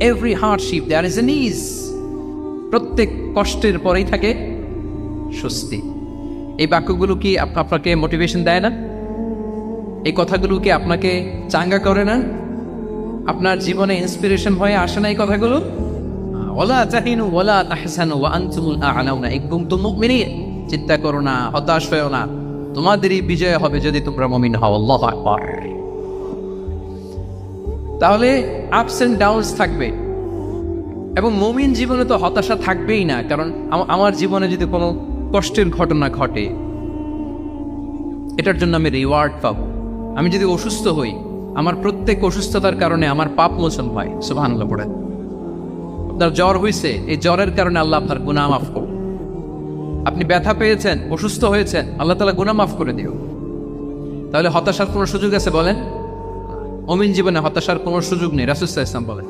Every hardship there is an ease. প্রত্যেক কষ্টের পরেই থাকে স্বস্তি। এই বাক্যগুলো কি আপনাকে মোটিভেশন দেয় না? এই কথাগুলো কি আপনাকে চাঙ্গা করে না? আপনার জীবনে ইন্সপিরেশন হয়ে আসে না এই কথাগুলো? ওয়ালা তাহিনু ওয়ালা তাহসানু ওয়া আনতুমুল আ'লাউনা ইন কুনতুম মুমিনিন। চিন্তা করো না, হতাশ হয়ো না, তোমাদেরই বিজয় হবে যদি তোমরা মুমিন হও। আল্লাহু আকবার। তাহলে আপস এন্ড ডাউনস থাকবে, এবং মুমিন জীবনে তো হতাশা থাকবেই না। কারণ আমার জীবনে যদি কোনো কষ্টের ঘটনা ঘটে, এটার জন্য আমি রিওয়ার্ড পাবো। আমি যদি অসুস্থ হই, আমার প্রত্যেক অসুস্থতার কারণে আমার পাপ মোচন হয়। সুবহানাল্লাহ পড়েন। আপনার জ্বর হয়েছে, এই জ্বরের কারণে আল্লাহ আপনার গুনাহ মাফ করুন। আপনি ব্যথা পেয়েছেন, অসুস্থ হয়েছেন, আল্লাহ তাআলা গুনাহ মাফ করে দিও। তাহলে হতাশার কোনো সুযোগ আছে বলেন? মুমিন জীবনে হতাশার কোনো সুযোগ নেই। রাসূল সাল্লাল্লাহু আলাইহি ওয়াসাল্লাম বলেন।